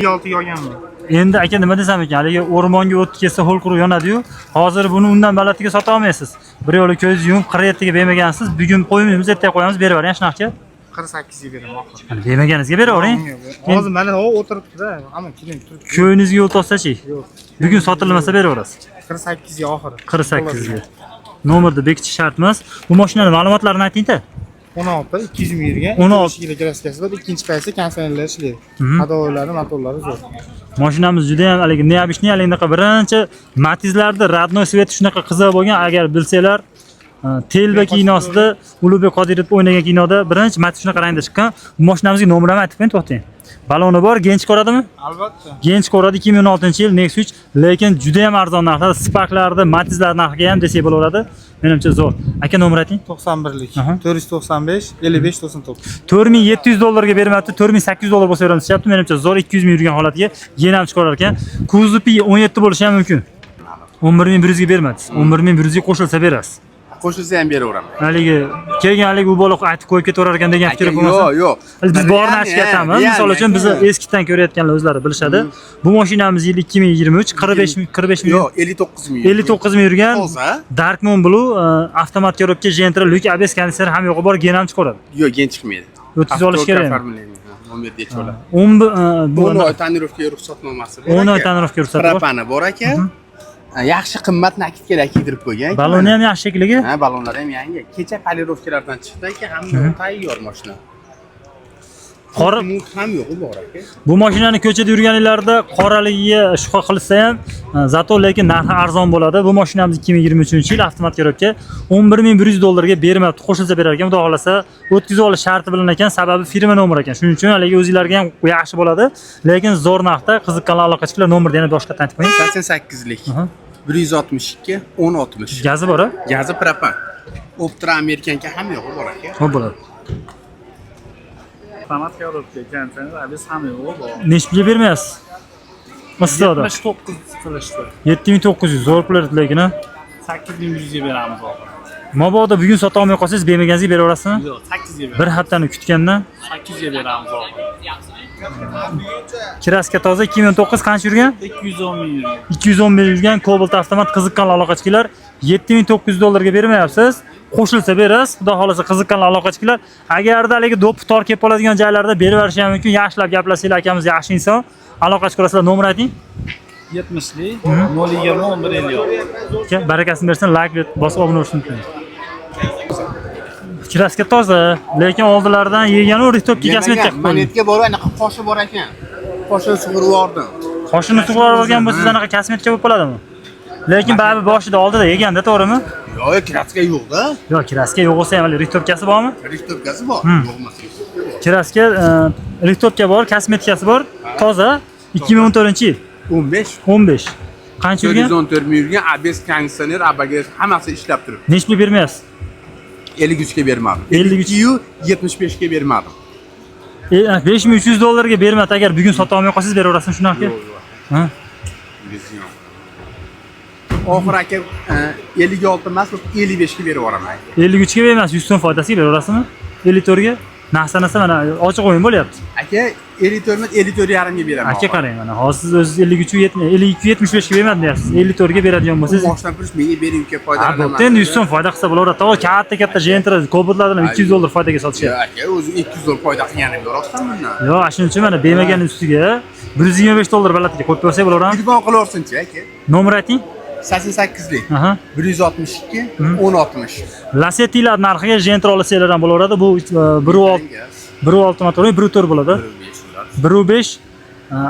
6 olganman. Endi aka nima desam ekan, haligi o'rmonga o't kelsa ho'l quruq yonadi-yu. Hozir buni undan balatiga sota olmaysiz. Bir yo'li ko'z yumib 47 ga bermagansiz. Bugun qo'ymaymiz, ertaga qo'yamiz, berib yuboring shunaqa. 48 ga beraman oxiri. Hani bermaganingizga beravering. Hozir mana o'tiribdi-da, hamma keling turib. Ko'nglinizga yo'l topsa-chi. Bugun sotilmasa beraverasiz. 48 ga oxiri. 48 ga. Nomerni bekitish shartmas. Bu mashinaning ma'lumotlarini ayting-da. 16 200 ming yurgan. 16 yil kraskasi bor, ikkinchi paytda konsertlar ishlaydi. Hadovoylari, motorlari zo'r. Mashinamiz juda ham haligi neobishniy, haligi birinchi Matizlarda radnoy sveti shunaqa qiziq bo'lgan. Agar bilsanglar, Telba kinosida Ulug'bek Qodirov o'ynagan kinoda birinchi Matiz shunaqa rangda chiqqan. Bu mashinamizga nomerini aytib qo'ying, to'xtang. Baloni bor, gench ko'radimi? Albatta. Gench ko'radi 2016-yil Nexus, lekin juda ham arzon narxda, Sparklarda, Matizlar narxiga ham desak bo'laveradi. Menimcha zo'r. Aka nomer ayting. 91lik. 495 55 99. 4700 dollarga bermayapti, 4800 dollar bo'lsa beramiz deyapti. Menimcha zo'r 200 ming yurgan holatiga yana ham chiqarar ekan. Kuzovi 17 bo'lishi ham mumkin. 11100 ga bermaysiz. 11100 ga qo'shilsa berasiz. Qo'shilsa ham beraveraman. Haligi kelgan u bola aytib qo'yib ketaverar ekan degan fikr bo'lmasa. Yo'q. Biz borni aytishga aytamiz. Misol uchun bizni eskidan ko'rayotganlar o'zlari bilishadi. Bu mashinamiz yil 2023, 45 ming. Yo'q, 59 ming. 59 ming yurgan. Dark Moon Blue avtomat korobka Gentra Luke ABS konditsioner ham yo'qi bor, gen ham chiqaradi. Yo'q, gen chiqmaydi. O'tkiz olish kerak. Nomer deb qo'yadi. Bu 10 oy tonirovka ruxsatnomasi bor. 10 oy tonirovka ruxsati bor. Propani bor aka. Yaxshi qimmat nakidkalar kiydirib qo'ygan. Baloni ham yaxshi shekliga. Ha, balonlar ham yangi. Kecha polirovkalardan chiqdi aka, hamma tayyor mashina. Qora ham yo'q bor aka. Bu mashinani ko'chada yurganinglarda qoraligiga shubha qilsa ham, zato lekin narxi arzon bo'ladi. Bu mashinamiz 2023-yil avtomat korobka 11100 dollarga bermayapti. Qo'shilsa berar ekan, xudo xolasa o'tkazib olish sharti bilan ekan, sababi firma nomeri ekan. Shuning uchun haligi o'zingizlarga ham yaxshi bo'ladi. Lekin zo'r narxda qiziqqanlar aloqachilar nomerni yana boshqa aytib qo'ying. 88lik. 162 1060. Gazi bor-a? Gazi propan. Optra Amerikanka ham yo'q bor aka. Xo'p bo'ladi. Avtomat korobka konsertlar ABS ham yo'q bor. Nechga bermaysiz? Mistoda 79 qilishdi. 7900 zo'r pul lekin. 8100 ga beramiz oxiri. Mabodo bugun sota olmay qolsangiz, bermaganingizga beraverasizmi? Yo'q, 8 ga beramiz. Bir haftani kutgandan 8 ga beramiz oxiri. Kraska toza 2009 qancha yurgan? 210 ming yurgan. 210 ming yurgan Cobalt avtomat qiziqqanlar aloqachilar 7900 dollarga bermayapsiz. Qo'shilsa berasiz. Xudo xolasa qiziqqanlar aloqachilar. Agarda haligi do'ppi tor kelib qoladigan joylarda berib berishi ham mumkin. Yaxshilab gaplashinglar, akamiz yaxshi inson. Aloqachi ko'rasizlar, nomer ayting. 70lik 020 1156. Barakasini bersin, like bosib obuna bo'lishni unutmang. Kraska toza, lekin oldilaridan yegan u Richtopga kosmetika qilib qo'ygan. Monetga bor, anaqa qoshi bor ekan. Qoshini sug'urib yubordim. Qoshini sug'urib olgan bo'lsa, anaqa kosmetika bo'lib qoladimi? Lekin baribir boshida oldida yeganda, to'g'rimi? Yo'q, kraska yo'q-da. Yo'q, kraska yo'q bo'lsa ham Richtopkasi bormi? Richtopkasi bor. Yo'qmas Richtopka bor. Kraska Richtopka bor, kosmetikasi bor, toza 2014-yil. 15. Qancha yurgan? 114 ming yurgan, ABS konditsioner, ABS hammasi ishlab turibdi. Nechga bermayapsiz? 53 ga bermadim. 53 yu 75 ga bermadim. 5300 dollarga bermadi. Agar bugun sota olmay qolsangiz beraverasizmi shunaqa? Ha? Oxir aka 56 emas, 55 ga berib yuboraman. 53 ga bermas, 100 so'm foydasiga beraverasizmi? 54 ga narsa mana ochiq o'yin bo'lyapti. Aka 54 emas, 54,5 ga beraman. Aka qarang mana, hozir siz o'zingiz 52 75 ga bermadim deyapsiz. 54 ga beradigan bo'lsangiz, boshdan purish menga bering uka foydalanaman. Endi 100 so'm foyda qilsa bo'laveradi. Katta Gentra Cobaltlardan 200 dollar foydaga sotishyapti. Aka o'zi 200 dollar foyda qilganim yo'qsan bundan. Yo'q, shuning uchun mana bermagan ustiga 125 dollar balatiga qo'yib bersa bo'laveradi. Telefon qilaversin-chi aka. Nomer ayting. 88lik. 162 1060. Lasettilar narxiga Gentra olsanglar ham bo'laveradi. Bu 1.6 motor, 1.4 bo'ladi. 1.5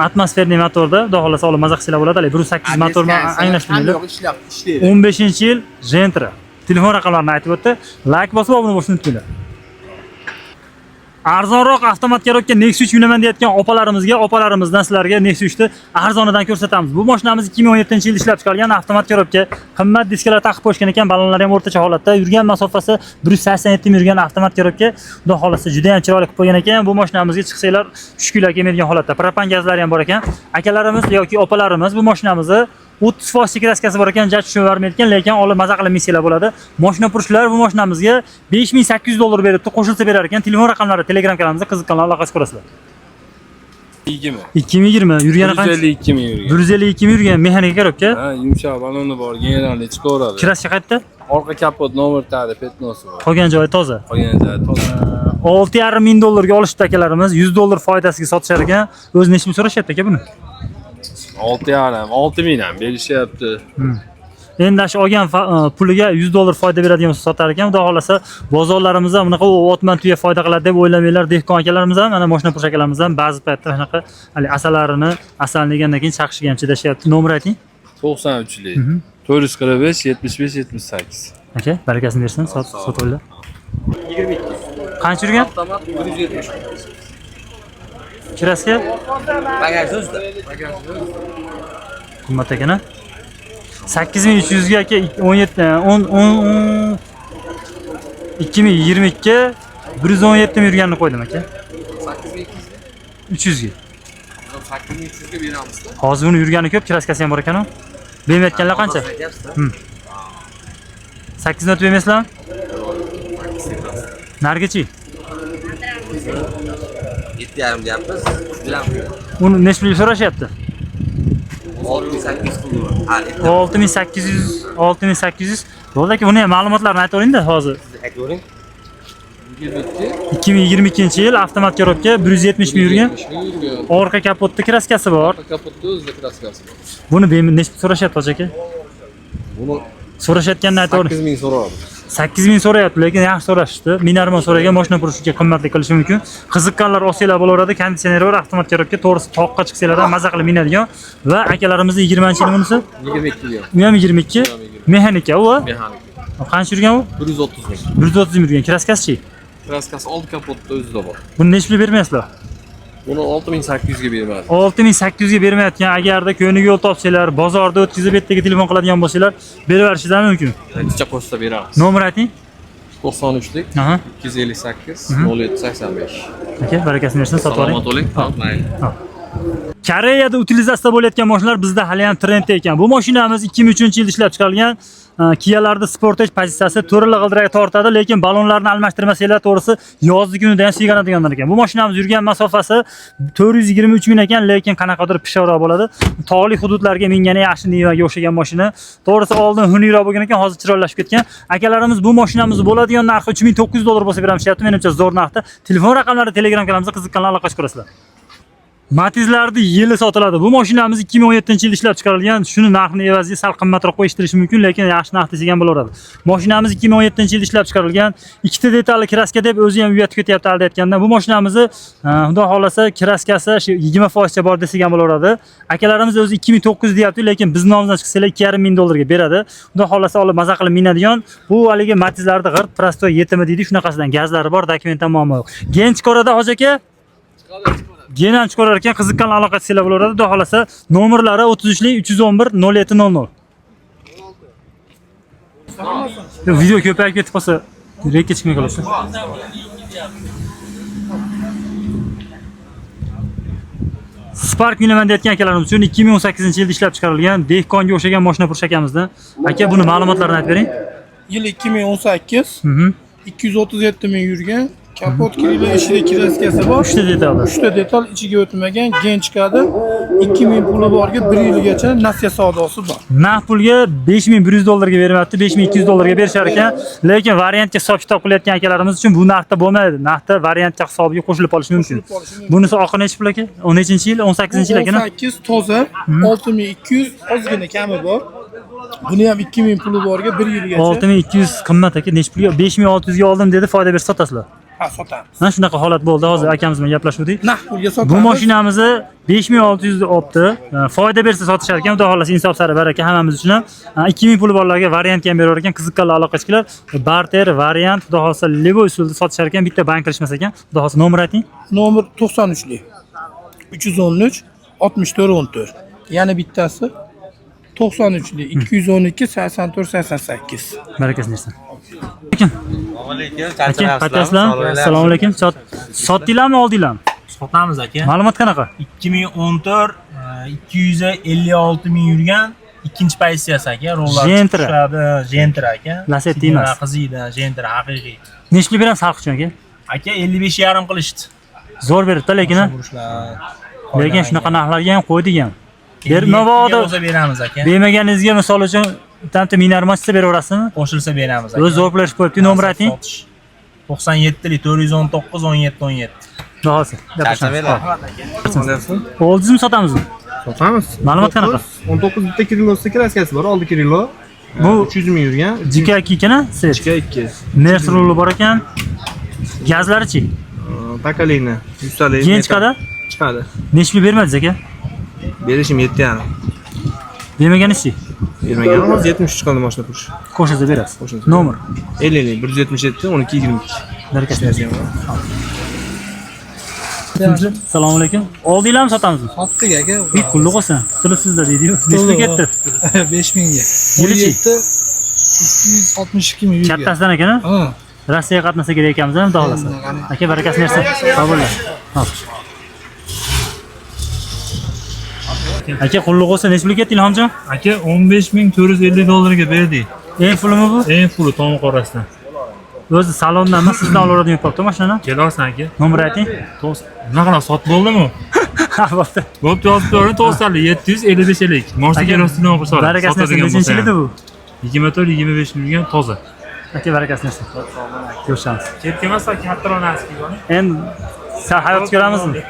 atmosferniy motorda, xudo xolasa olib maza qilsalar bo'ladi. 1.8 motorni anglashmaydi. 15-yil Gentra. Telefon raqamlarini aytib o'tdi. Like bosib obuna bo'lishni unutmanglar. Arzonroq avtomat korobka Nexus minaman deyotgan opalarimizdan sizlarga Nexusni arzonidan ko'rsatamiz. Bu mashinamiz 2017-yilda ishlab chiqarilgan avtomat korobka. Qimmat diskalar taqib qo'yishgan ekan, balonlar ham o'rtacha holatda. Yurgan masofasi 187 ming yurgan avtomat korobka. Xudo xolasa juda ham chiroyli qilib qo'ygan ekan. Bu mashinamizga chiqsanglar tushkunlar kelmaydigan holatda. Propan gazlari ham bor ekan. Akalarimiz yoki opalarimiz bu mashinamizni 30% kraskasi bor ekan, jaj tushunvermayotgan, lekin olib maza qilib missiyalar bo'ladi. Mashina purishlar bu mashinamizga 5800 dollar beribdi, qo'shilsa berar ekan. Telefon raqamlari Telegram kanalimizda qiziqqanlar aloqasi ko'rasizlar. 20. 2020 yurgani qancha? 152 ming yurgan. 152 ming yurgan mexanika kerakka. Ha, yumshoq baloni bor, generalni chiqaveradi. Kirasi qayerda? Orqa kapot nomer tagida petnosi bor. Qolgan joyi toza. Qolgan joyi toza. 6,5 ming dollarga olishdi akalarimiz, 100 dollar foydasiga sotishar ekan. O'zi nechmi so'rashyapti aka buni? 6,5, 6 ming ham berishyapti. Endi shu olgan puliga 100 dollar foyda beradigan bo'lsa sotar ekan. Xudo xolasa bozorlarimizda bunaqa otman tuya foyda qiladi deb o'ylamanglar. Dehqon akalarimiz ham, mana mashina pul akalarimiz ham ba'zi paytda shunaqa hali asalarini asalni yegandan keyin chaqishiga ham chidashyapti. Nomer ayting. 93lik. 445 75 78. Aka, barakasini bersin, sotuvlar. 22. Qancha yurgan? Avtomat 170. Kirasiga? Bagaj o'zida. Qimmat ekan-a? 8300 ga aka 2022 117 ming yurganini qo'ydim aka. 300 ga. 8300 ga beramiz. Hozir uni yurgani ko'p, kraskasi ham bor ekan-ku. Bermayotganlar qancha? 8 not bermaysizlarmi? Nargichi? 7,5 deyapmiz. Uni nech pul so'rashyapti? 6800 pul. Ha, 6800. Bo'ldi aka, buni ham ma'lumotlarni aytavering-da hozir. aytavering. 2022-yil avtomat korobka 170 ming yurgan. Orqa kapotda kraskasi bor. Kapotda o'zida kraskasi bor. Buni nech pul so'rashyapti hoji aka? Buni So'rashayotganini aytavering. 8 ming so'radi. 8 ming so'rayapti, lekin yaxshi so'rashdi. Minarmon so'ragan mashina purishga qimmatli qilishi mumkin. Qiziqqanlar olsanglar bo'laveradi. Konditsioner bor, avtomat korobka, to'g'risi toqqa chiqsanglar ham maza qilib minadigan va akalarimizni 20-yil bunisi 22 ming. u ham 22 mexanika u. Mexanika. Qancha yurgan u? 130 ming. 130 ming yurgan. Kraskasi-chi? Kraskasi old kapotda o'zida bor. Buni nech pul bermaysizlar? Buni 6800 ga bermadi. 6800 ga bermayotgan, agarda ko'niga yo'l topsanglar, bozorda o'tkazib betdagi telefon qiladigan bo'lsanglar, beraverishingiz mumkin. Necha qo'shsa beramiz. Nomer ayting. 93lik Aha. 258 0785. Aka, barakasini bersin, sotib oling. Salomat bo'ling. Mayli. Koreyada utilizatsiya bo'layotgan mashinalar bizda hali ham trendda ekan. Bu mashinamiz 2003-yilda ishlab chiqarilgan. Kiyalarda Sportage pozitsiyasi to'rali g'ildiragi tortadi, lekin balonlarni almashtirmasanglar, to'g'risi yozgi kunida ham suyganadiganlar ekan. Bu mashinamiz yurgan masofasi 423 ming ekan, lekin qanaqadir pishavroq bo'ladi. Tog'li hududlarga mingani yaxshi Nivaga o'xshagan mashina. To'g'risi oldin xuniyroq bo'lgan ekan, hozir chiroylashib ketgan. Akalarimiz bu mashinamiz bo'ladigan narxi 3900 dollar bo'lsa beramiz, deyapti. Menimcha zo'r narxda. Telefon raqamlari Telegram kanalimizda qiziqqanlar aloqa qilib Matizlarning yili sotiladi. Bu mashinamiz 2017-yilda ishlab chiqarilgan. Shuni narxini evaziga sal qimmatroq qo'yishtirish mumkin, lekin yaxshi narx desak ham bo'laveradi. Mashinamiz 2017-yilda ishlab chiqarilgan. Ikkita detalli kraska deb o'zi ham uyatib ketyapti aldayotgandan. Bu mashinamizni xudo xolasa kraskasi 20% bor desak ham bo'laveradi. Akalarimiz o'zi 2900 deyapti, lekin biz nomimizdan chiqsalar 2,5 ming dollarga beradi. Xudo xolasa olib maza qilib minadigan. Bu haligi Matizlarda g'irt prostoy yetimi deydi, shunaqasidan gazlari bor, dokumentdan muammo yo'q. Gench korada hoji aka? Genam chiqarar ekan, qiziqqan aloqa qilsanglar bo'laveradi. Xudo xolasa nomerlari 33lik 311 0700. Video ko'payib ketib qolsa, rekka chiqmay qolasiz. Spark minaman deyotgan akalarimiz uchun 2018-yilda ishlab chiqarilgan dehqonga o'xshagan mashina purish akamizdan. Aka, buni ma'lumotlarini aytib bering. Yil 2018. 237 ming yurgan. Kapot kirili ishida kraskasi bor. 3 ta detal. 3 ta detal ichiga o'tmagan, gen chiqadi. 2000 puli borga 1 yilgacha nasiya savdosi bor. Naqd pulga 5100 dollarga beryapti, 5200 dollarga berishar ekan. Lekin variantga hisob-kitob qilayotgan akalarimiz uchun bu narxda bo'lmaydi. Narxda variantga hisobiga qo'shilib olish mumkin. Bunisi oxir nechi pul aka? 10-yil, 18-yil ekan. 18 toza, 6200 ozgina kami bor. Buni ham 2000 puli borga 1 yilgacha. 6200 qimmat aka, nechi pulga? 5600 ga oldim dedi, foyda bersa sotasizlar. Ha, sotamiz. Mana shunaqa holat bo'ldi. Hozir akamiz bilan gaplashdik. Naqd pulga sotamiz. Bu mashinamizni 5600 ga olibdi. Foyda bersa sotishar ekan. Xudo xolasa insof sari baraka hammamiz uchun ham. 2000 puli borlarga variant ham berar ekan. Qiziqqanlar aloqa qilinglar. Barter, variant, xudo xolasa levo usulda sotishar ekan. Bitta bank qilishmas ekan. Xudo xolasa nomer ayting. Nomer 93lik 313 6414. Yana bittasi 93lik 212 84 88. Barakasini bersin. Assalomu alaykum. Sotdinglarmi, oldinglarmi? Sotamiz aka. Ma'lumot qanaqa? 2014 256 ming yurgan ikkinchi pozitsiyasi aka. Rollar Gentra. Gentra aka. Lasetti emas. Qiziydi, Gentra haqiqiy. Nechli beramiz xalq uchun aka? Aka 55,5 qilishdi. Zo'r beribdi, lekin Lekin shunaqa narxlarga ham qo'ydik ham. Mabodo bo'lsa beramiz aka. Bermaganingizga misol uchun tanti minarmochsa beraverasizmi? Qo'shilsa beramiz aka. O'z zo'rlash qo'yibdi, nomer ayting. 97 419 17 17. Rahmat. Charchamaylar. Oldizmi sotamizmi? Sotamiz. Ma'lumot qanaqa? 19 bitta kilosi kraskasi bor, oldi kilo. Bu 300 ming yurgan. JK2 ekana? JK2. Ners ruli bor ekan. Gazlari-chi? Takalini. 100 talik. Keyin chiqadi? Chiqadi. Nechmi bermadingiz aka? Berishim 7,5. Bermaganiz-chi? Bermaganimiz 70 chiqadi mashina turish. Qo'shilsa berasiz. Qo'shilsa. Nomer. 50 177 12 22. Barakasi. Assalomu alaykum. Oldinglarmi sotamizmi? Sotdik aka. Bir pulli qo'ysan. Qutulibsizlar deydi-yu. Nechta ketdi? 5000 ga. Yilichi? 262 ming yurgan. Kattasidan ekan-a? Ha. Rossiyaga qatnasa kerak ekanmiz, xudo xolasa. Aka barakasi bersin. Sog' bo'linglar. Hop. Aka qulluq bo'lsa nech pul ketdi Ilhomjon? Aka 15450 dollarga berdik. Eng pulimi bu? Eng puli tomoq orasidan. O'zi salondan emas, sizdan olaveradigan yupapti mashinani. Kelasan aka. Nomer ayting. Bunaqa sotib bo'ldimi? Ha, bo'pti. Bo'pti, yozib qo'ying, to'g'risali 755 ellik. Moshina kerosini olib qo'ysa. Barakasi bersin. Nechinchi yil edi bu? 24-25 million toza. Aka barakasi bersin. Ko'rishamiz. Ketgan emas, kattaroq narsa. Endi sal hayot ko'ramizmi?